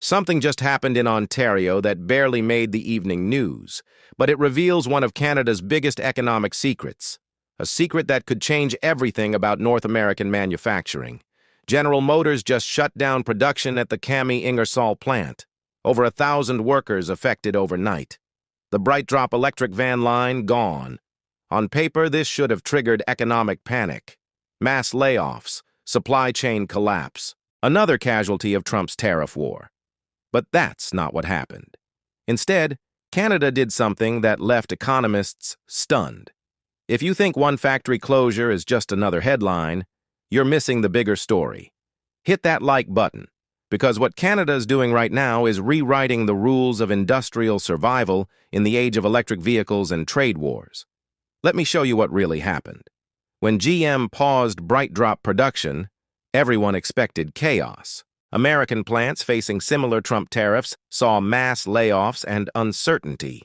Something just happened in Ontario that barely made the evening news, but it reveals one of Canada's biggest economic secrets, a secret that could change everything about North American manufacturing. General Motors just shut down production at the Cami Ingersol plant. Over 1,000 workers affected overnight. The Brightdrop electric van line gone. On paper, this should have triggered economic panic. Mass layoffs, supply chain collapse, another casualty of Trump's tariff war. But that's not what happened. Instead, Canada did something that left economists stunned. If you think one factory closure is just another headline, you're missing the bigger story. Hit that like button, because what Canada is doing right now is rewriting the rules of industrial survival in the age of electric vehicles and trade wars. Let me show you what really happened. When GM paused Brightdrop production, everyone expected chaos. American plants facing similar Trump tariffs saw mass layoffs and uncertainty.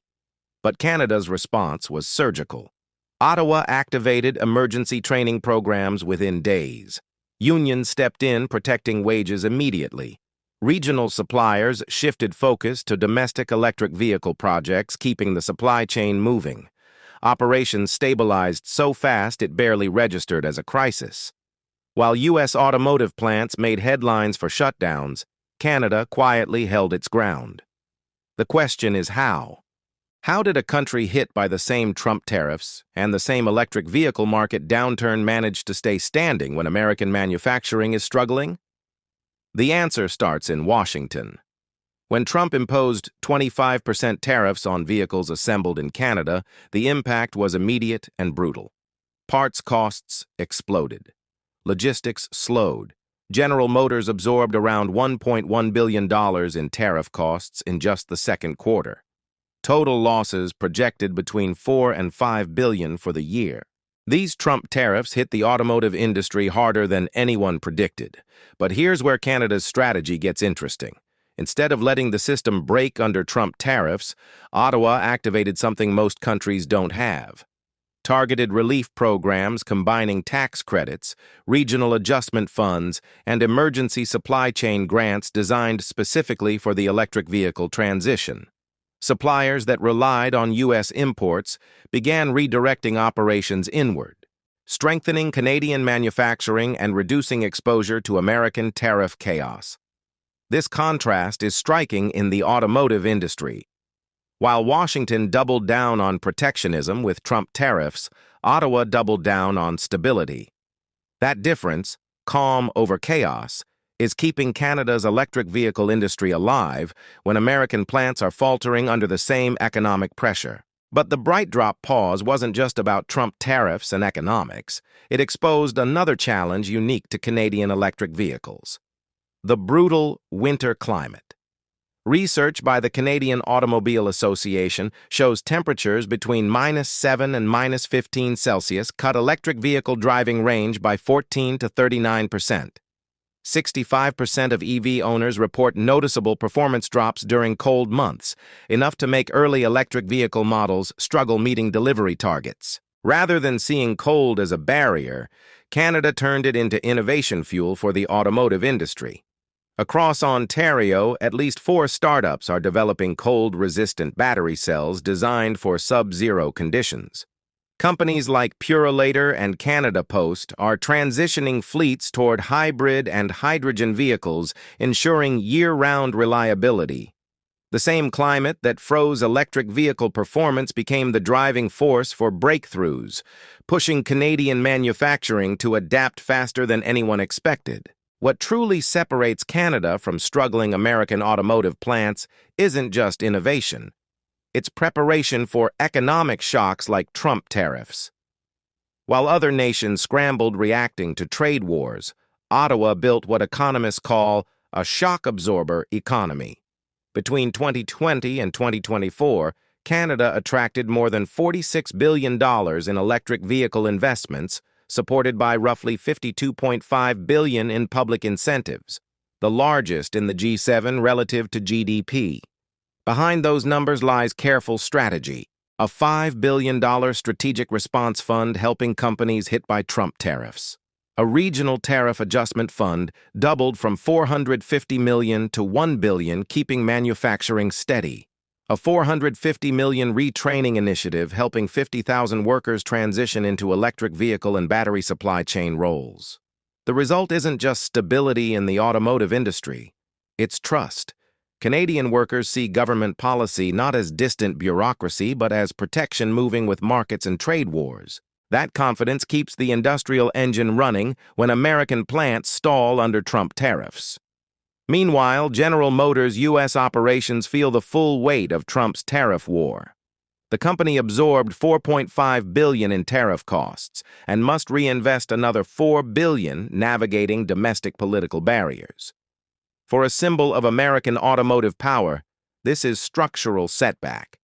But Canada's response was surgical. Ottawa activated emergency training programs within days. Unions stepped in, protecting wages immediately. Regional suppliers shifted focus to domestic electric vehicle projects, keeping the supply chain moving. Operations stabilized so fast it barely registered as a crisis. While U.S. automotive plants made headlines for shutdowns, Canada quietly held its ground. The question is how? How did a country hit by the same Trump tariffs and the same electric vehicle market downturn manage to stay standing when American manufacturing is struggling? The answer starts in Washington. When Trump imposed 25% tariffs on vehicles assembled in Canada, the impact was immediate and brutal. Parts costs exploded. Logistics slowed. General Motors absorbed around $1.1 billion in tariff costs in just the second quarter. Total losses projected between $4 and $5 billion for the year. These Trump tariffs hit the automotive industry harder than anyone predicted. But here's where Canada's strategy gets interesting. Instead of letting the system break under Trump tariffs, Ottawa activated something most countries don't have. Targeted relief programs combining tax credits, regional adjustment funds, and emergency supply chain grants designed specifically for the electric vehicle transition. Suppliers that relied on U.S. imports began redirecting operations inward, strengthening Canadian manufacturing and reducing exposure to American tariff chaos. This contrast is striking in the automotive industry. While Washington doubled down on protectionism with Trump tariffs, Ottawa doubled down on stability. That difference, calm over chaos, is keeping Canada's electric vehicle industry alive when American plants are faltering under the same economic pressure. But the Brightdrop pause wasn't just about Trump tariffs and economics. It exposed another challenge unique to Canadian electric vehicles: the brutal winter climate. Research by the Canadian Automobile Association shows temperatures between -7 and -15 Celsius cut electric vehicle driving range by 14 to 39%. 65% of EV owners report noticeable performance drops during cold months, enough to make early electric vehicle models struggle meeting delivery targets. Rather than seeing cold as a barrier, Canada turned it into innovation fuel for the automotive industry. Across Ontario, at least 4 startups are developing cold-resistant battery cells designed for sub-zero conditions. Companies like Purolator and Canada Post are transitioning fleets toward hybrid and hydrogen vehicles, ensuring year-round reliability. The same climate that froze electric vehicle performance became the driving force for breakthroughs, pushing Canadian manufacturing to adapt faster than anyone expected. What truly separates Canada from struggling American automotive plants isn't just innovation. It's preparation for economic shocks like Trump tariffs. While other nations scrambled reacting to trade wars, Ottawa built what economists call a shock absorber economy. Between 2020 and 2024, Canada attracted more than $46 billion in electric vehicle investments, supported by roughly $52.5 billion in public incentives, the largest in the G7 relative to GDP. Behind those numbers lies careful strategy, a $5 billion strategic response fund helping companies hit by Trump tariffs, A regional tariff adjustment fund doubled from $450 million to $1 billion, keeping manufacturing steady. A $450 million retraining initiative helping 50,000 workers transition into electric vehicle and battery supply chain roles. The result isn't just stability in the automotive industry, it's trust. Canadian workers see government policy not as distant bureaucracy, but as protection moving with markets and trade wars. That confidence keeps the industrial engine running when American plants stall under Trump tariffs. Meanwhile, General Motors' U.S. operations feel the full weight of Trump's tariff war. The company absorbed $4.5 billion in tariff costs and must reinvest another $4 billion navigating domestic political barriers. For a symbol of American automotive power, this is structural setback.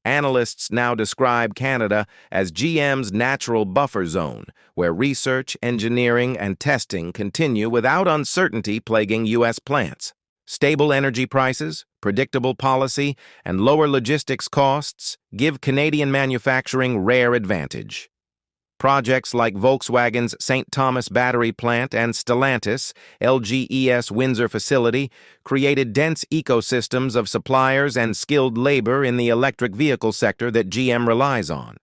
Analysts now describe Canada as GM's natural buffer zone, where research, engineering, and testing continue without uncertainty plaguing U.S. plants. Stable energy prices, predictable policy, and lower logistics costs give Canadian manufacturing rare advantage. Projects like Volkswagen's St. Thomas battery plant and Stellantis, LGES Windsor facility, created dense ecosystems of suppliers and skilled labor in the electric vehicle sector that GM relies on.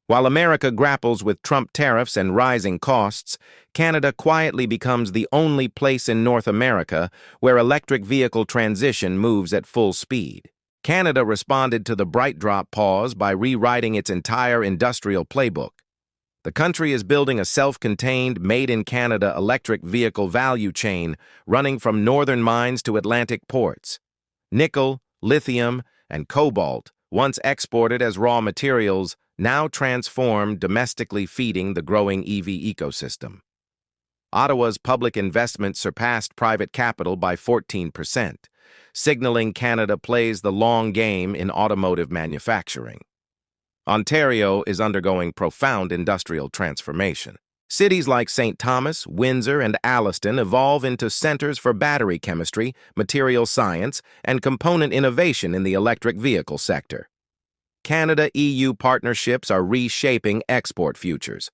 While America grapples with Trump tariffs and rising costs, Canada quietly becomes the only place in North America where electric vehicle transition moves at full speed. Canada responded to the Brightdrop pause by rewriting its entire industrial playbook. The country is building a self-contained, made-in-Canada electric vehicle value chain running from northern mines to Atlantic ports. Nickel, lithium, and cobalt, once exported as raw materials, now transformed domestically, feeding the growing EV ecosystem. Ottawa's public investment surpassed private capital by 14%, signaling Canada plays the long game in automotive manufacturing. Ontario is undergoing profound industrial transformation. Cities like St. Thomas, Windsor, and Alliston evolve into centers for battery chemistry, material science, and component innovation in the electric vehicle sector. Canada-EU partnerships are reshaping export futures.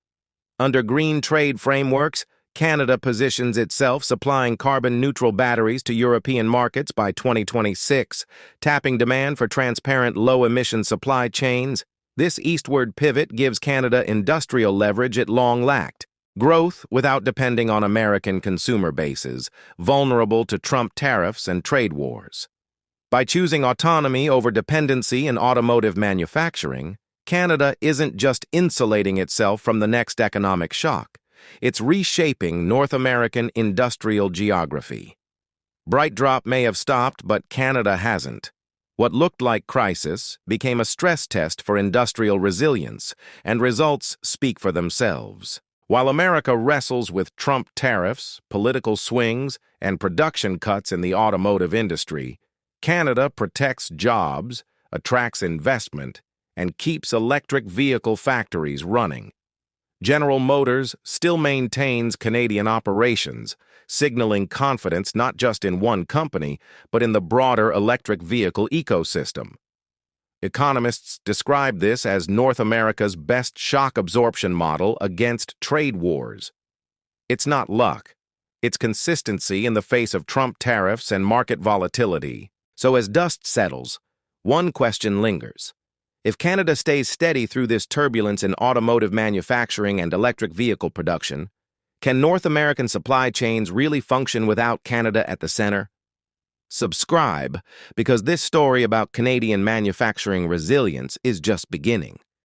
Under green trade frameworks, Canada positions itself supplying carbon-neutral batteries to European markets by 2026, tapping demand for transparent low-emission supply chains. This eastward pivot gives Canada industrial leverage it long lacked, growth without depending on American consumer bases, vulnerable to Trump tariffs and trade wars. By choosing autonomy over dependency in automotive manufacturing, Canada isn't just insulating itself from the next economic shock, it's reshaping North American industrial geography. Brightdrop may have stopped, but Canada hasn't. What looked like crisis became a stress test for industrial resilience, and results speak for themselves. While America wrestles with Trump tariffs, political swings, and production cuts in the automotive industry, Canada protects jobs, attracts investment, and keeps electric vehicle factories running. General Motors still maintains Canadian operations, signaling confidence not just in one company, but in the broader electric vehicle ecosystem. Economists describe this as North America's best shock absorption model against trade wars. It's not luck. It's consistency in the face of Trump tariffs and market volatility. So as dust settles, one question lingers. If Canada stays steady through this turbulence in automotive manufacturing and electric vehicle production, can North American supply chains really function without Canada at the center? Subscribe, because this story about Canadian manufacturing resilience is just beginning.